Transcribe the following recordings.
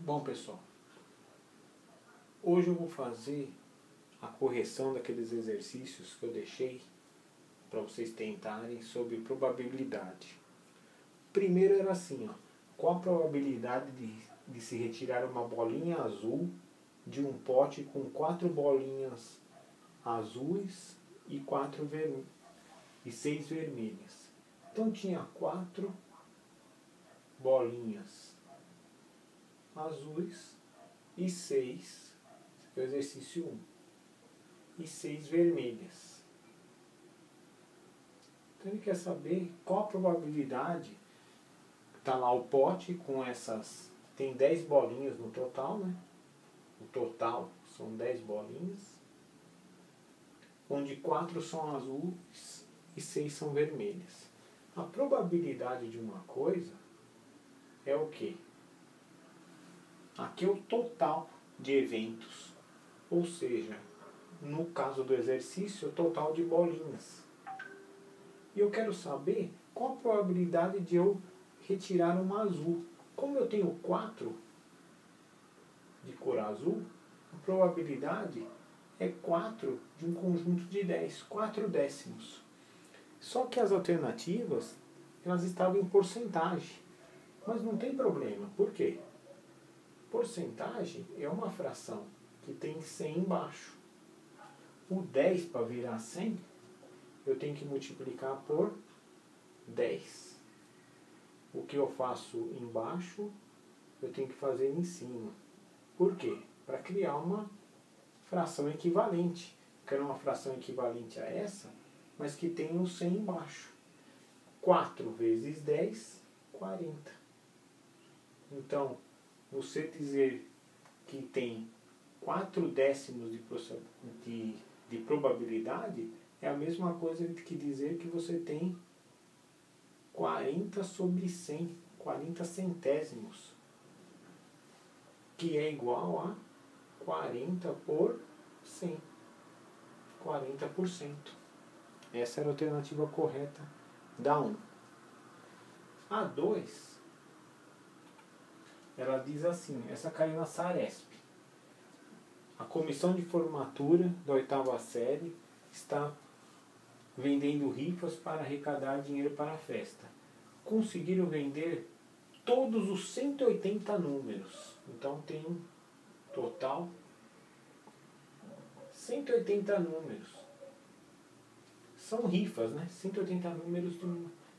Bom, pessoal, hoje eu vou fazer a correção daqueles exercícios que eu deixei para vocês tentarem sobre probabilidade. Primeiro era assim, ó, qual a probabilidade de se retirar uma bolinha azul de um pote com 4 bolinhas azuis e 6 vermelhas. Então tinha 4 bolinhas azuis e 6, esse é o exercício 1, e 6 vermelhas. Então ele quer saber qual a probabilidade. Está lá o pote com essas, tem 10 bolinhas no total, né? O total são 10 bolinhas, onde 4 são azuis e 6 são vermelhas. A probabilidade de uma coisa é o quê? Aqui é o total de eventos, ou seja, no caso do exercício, o total de bolinhas. E eu quero saber qual a probabilidade de eu retirar uma azul. Como eu tenho 4 de cor azul, a probabilidade é 4 de um conjunto de 10, 4 décimos. Só que as alternativas, elas estavam em porcentagem. Mas não tem problema. Por quê? Porcentagem é uma fração que tem 100 embaixo. O 10 para virar 100, eu tenho que multiplicar por 10. O que eu faço embaixo, eu tenho que fazer em cima. Por quê? Para criar uma fração equivalente. Eu quero uma fração equivalente a essa, mas que tenha o 100 embaixo. 4 vezes 10, 40. Então, você dizer que tem 4 décimos de probabilidade é a mesma coisa que dizer que você tem 40 sobre 100, 40 centésimos, que é igual a 40 por 100, 40%. Essa era a alternativa correta da 1. A 2, ela diz assim, essa caiu na Saresp. A comissão de formatura da 8ª série está vendendo rifas para arrecadar dinheiro para a festa. Conseguiram vender todos os 180 números. Então tem um total 180 números. São rifas, né? 180 números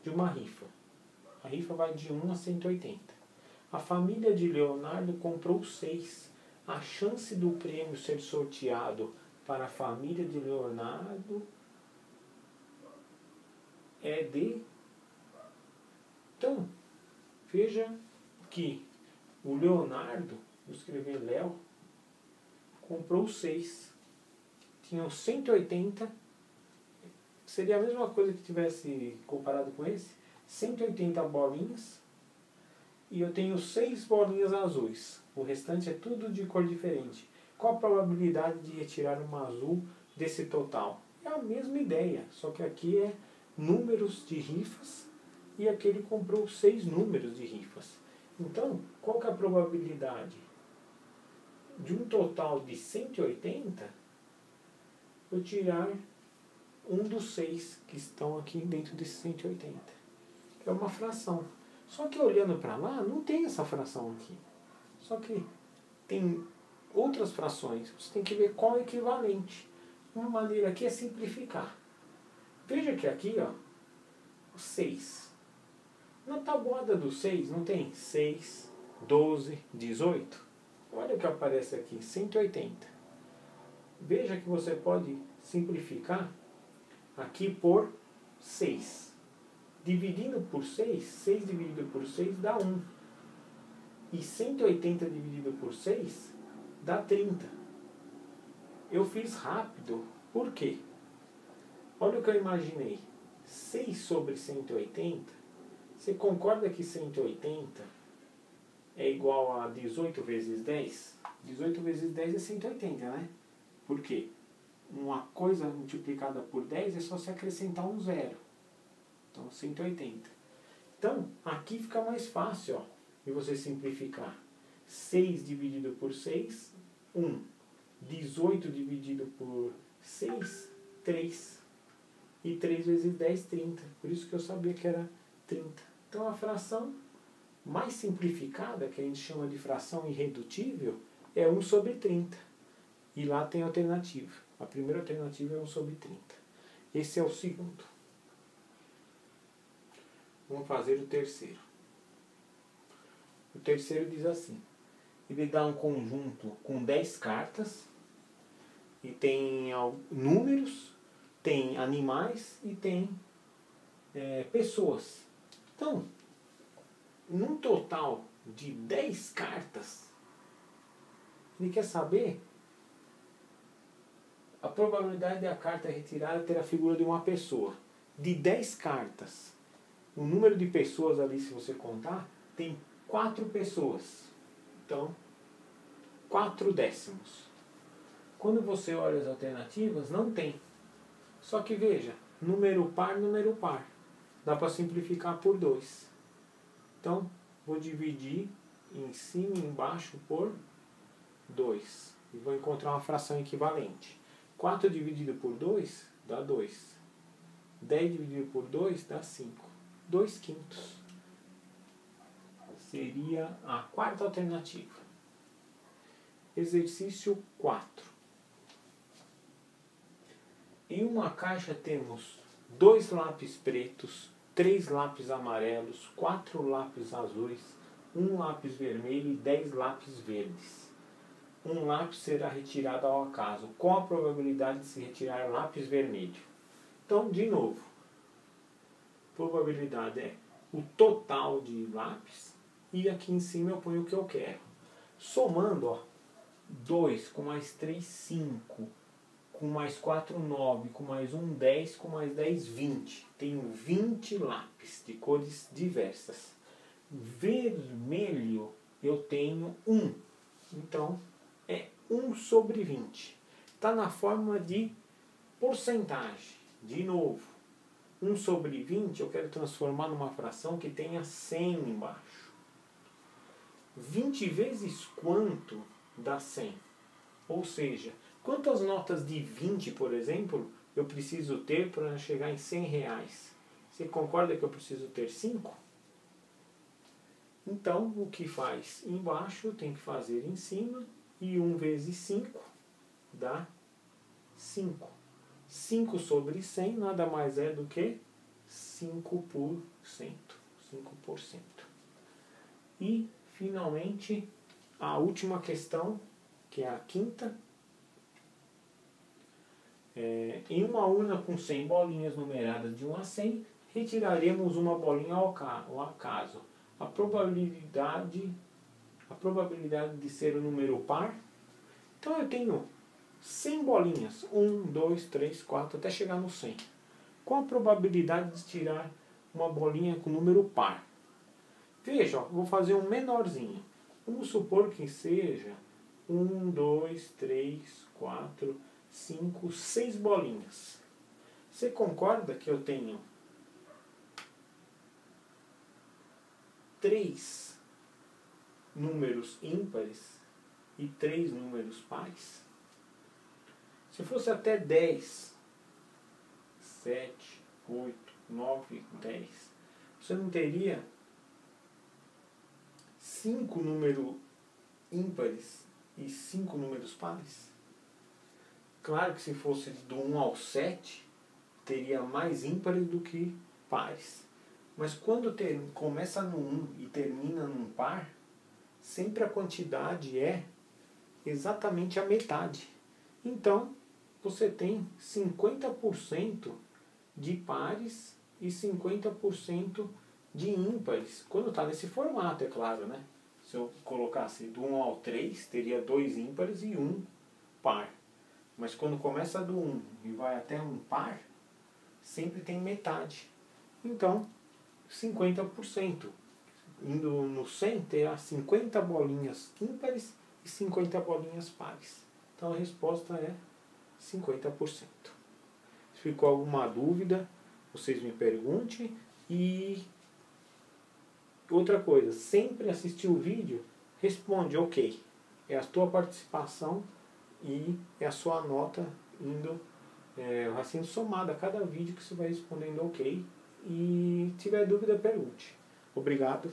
de uma rifa. A rifa vai de 1 a 180. A família de Leonardo comprou 6. A chance do prêmio ser sorteado para a família de Leonardo é de... Então, veja que o Leonardo, vou escrever Léo, comprou 6. Tinham 180. Seria a mesma coisa que tivesse comparado com esse. 180 bolinhas. E eu tenho 6 bolinhas azuis. O restante é tudo de cor diferente. Qual a probabilidade de retirar uma azul desse total? É a mesma ideia, só que aqui é números de rifas e aqui ele comprou 6 números de rifas. Então, qual que é a probabilidade? De um total de 180, eu tirar um dos 6 que estão aqui dentro desses 180. É uma fração. Só que olhando para lá, não tem essa fração aqui. Só que tem outras frações. Você tem que ver qual é o equivalente. Uma maneira aqui é simplificar. Veja que aqui, ó, 6. Na tabuada do 6 não tem 6, 12, 18? Olha o que aparece aqui, 180. Veja que você pode simplificar aqui por 6. Dividindo por 6, 6 dividido por 6 dá 1. E 180 dividido por 6 dá 30. Eu fiz rápido, por quê? Olha o que eu imaginei. 6 sobre 180, você concorda que 180 é igual a 18 vezes 10? 18 vezes 10 é 180, né? Por quê? Uma coisa multiplicada por 10 é só se acrescentar um zero. Então, 180. Então, aqui fica mais fácil, ó, de você simplificar. 6 dividido por 6, 1. 18 dividido por 6, 3. E 3 vezes 10, 30. Por isso que eu sabia que era 30. Então a fração mais simplificada, que a gente chama de fração irredutível, é 1 sobre 30. E lá tem alternativa. A primeira alternativa é 1 sobre 30. Esse é o segundo. Vamos fazer o terceiro. O terceiro diz assim. Ele dá um conjunto com 10 cartas. E tem números, tem animais e tem pessoas. Então, num total de 10 cartas, ele quer saber a probabilidade de a carta retirada ter a figura de uma pessoa. De 10 cartas, o número de pessoas ali, se você contar, tem 4 pessoas. Então, 4 décimos. Quando você olha as alternativas, não tem. Só que veja, número par. Dá para simplificar por 2. Então, vou dividir em cima e embaixo por 2. E vou encontrar uma fração equivalente. 4 dividido por 2 dá 2. 10 dividido por 2 dá 5. 2 quintos. Seria a quarta alternativa. Exercício 4. Em uma caixa temos 2 lápis pretos, 3 lápis amarelos, 4 lápis azuis, 1 lápis vermelho e 10 lápis verdes. Um lápis será retirado ao acaso. Qual a probabilidade de se retirar lápis vermelho? Então, de novo, probabilidade é o total de lápis e aqui em cima eu ponho o que eu quero. Somando, 2 com mais 3, 5, com mais 4, 9, com mais 1, 10, com mais 10, 20. Tenho 20 lápis de cores diversas. Vermelho eu tenho 1. Então, é 1 sobre 20. Está na forma de porcentagem. De novo, 1 sobre 20 eu quero transformar numa fração que tenha 100 embaixo. 20 vezes quanto dá 100? Ou seja, quantas notas de 20, por exemplo, eu preciso ter para chegar em 100 reais? Você concorda que eu preciso ter 5? Então, o que faz embaixo tem que fazer em cima. E 1 vezes 5 dá 5. 5 sobre 100 nada mais é do que 5%. 5%. E, finalmente, a última questão, que é a quinta. Em uma urna com 100 bolinhas numeradas de 1 a 100, retiraremos uma bolinha ao acaso. A probabilidade de ser um número par. Então eu tenho 100 bolinhas. 1, 2, 3, 4, até chegar no 100. Qual a probabilidade de tirar uma bolinha com número par? Veja, vou fazer um menorzinho. Vamos supor que seja 1, 2, 3, 4, 5, 6 bolinhas. Você concorda que eu tenho 3 números ímpares e 3 números pares? Se fosse até 10, 7, 8, 9, 10, você não teria 5 números ímpares e 5 números pares? Claro que se fosse do 1 ao 7, teria mais ímpares do que pares. Mas quando começa no 1 e termina num par, sempre a quantidade é exatamente a metade. Então, você tem 50% de pares e 50% de ímpares. Quando está nesse formato, é claro, né? Se eu colocasse do 1 ao 3, teria 2 ímpares e 1 par. Mas quando começa do 1 e vai até um par, sempre tem metade. Então, 50%. Indo no 100, terá 50 bolinhas ímpares e 50 bolinhas pares. Então a resposta é 50%. Se ficou alguma dúvida, vocês me perguntem. E outra coisa, sempre assistir o vídeo responde ok. É a tua participação e é a sua nota indo, vai sendo somada a cada vídeo que você vai respondendo ok. E se tiver dúvida, pergunte. Obrigado.